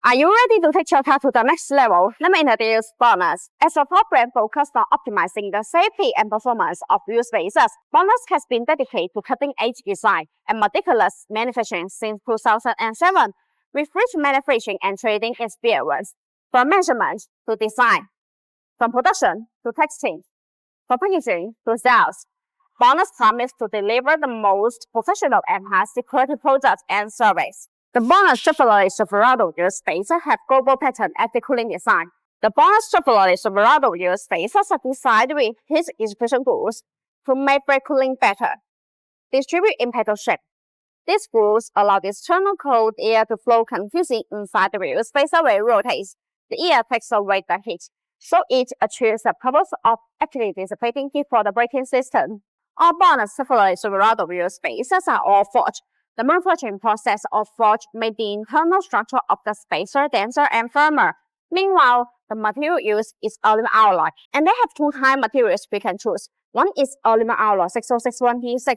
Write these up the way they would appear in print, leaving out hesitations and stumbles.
Are you ready to take your car to the next level? Let me introduce BONOSS. As a top brand focused on optimizing the safety and performance of wheel spaces, BONOSS has been dedicated to cutting-edge design and meticulous manufacturing since 2007, with rich manufacturing and trading experience. From measurement to design, from production to testing, from packaging to sales, BONOSS promises to deliver the most professional and high-quality products and service. The BONOSS Chevrolet Silverado wheel spacer have global pattern at the cooling design. The BONOSS Chevrolet Silverado wheel spacers are designed with heat expansion grooves to make brake cooling better. Distribute in pedal shape. These grooves allow the external cold air to flow confusing inside the wheel spacer when it rotates. The air takes away the heat, so it achieves the purpose of actively dissipating heat for the braking system. All BONOSS Chevrolet Silverado wheel spacers are all forged. The manufacturing process of forge made the internal structure of the spacer denser and firmer. Meanwhile, the material used is aluminum alloy, and they have two type materials we can choose. One is aluminum alloy 6061T6,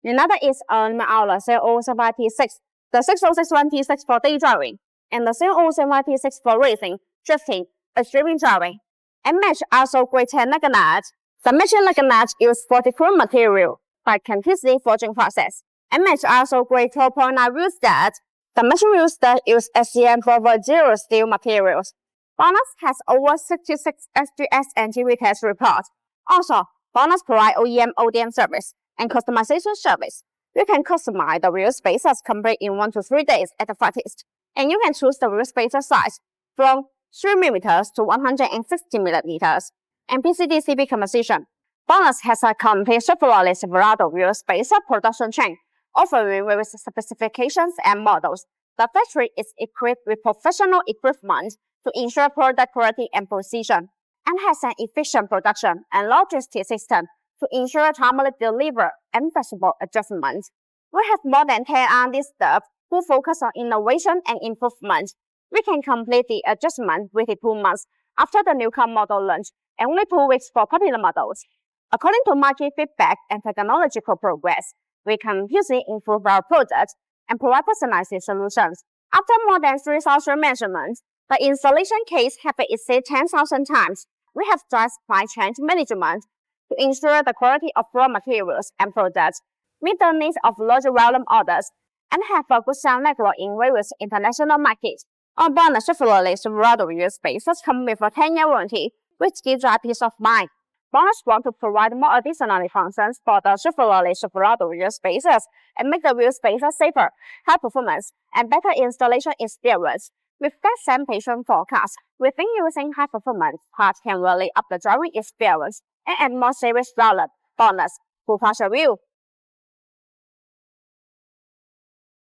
another is aluminum alloy 6071T6. The 6061T6 for day driving, and the 6071T6 for racing, drifting, extreme driving. And match also grade 10 lug nut. The matching lug nut uses 44 material by continuously forging process. And match also grade 12.9 wheel stud. The matching wheel stud uses SCM 4.0 steel materials. BONOSS has over 66 SGS and TV test reports. Also, BONOSS provides OEM service and customization service. You can customize the wheel spacers complete in 1 to 3 days at the fastest. And you can choose the wheel spacer size from 3 mm to 160 mm. And PCDCB composition. BONOSS has a complete Chevrolet Silverado wheel spacer production chain, offering various specifications and models. The factory is equipped with professional equipment to ensure product quality and precision, and has an efficient production and logistics system to ensure timely delivery and flexible adjustment. We have more than 10 R&D staff who focus on innovation and improvement. We can complete the adjustment within 2 months after the new car model launch, and only 2 weeks for popular models. According to market feedback and technological progress, we continuously improve our products and provide personalized solutions. After more than 3,000 measurements, the installation case has exceeded 10,000 times. We have done supply chain management to ensure the quality of raw materials and products, meet the needs of large volume orders, and have a good sales network in various international markets. Our BONOSS Chevrolet Silverado wheel spacers come with a 10-year warranty, which gives us peace of mind. BONOSS want to provide more additional functions for the Chevrolet Silverado wheel spacers and make the wheel spacers safer, high performance, and better installation experience. With that same patient forecast, we think using high performance parts can really up the driving experience and add more service value. BONOSS, full partial view.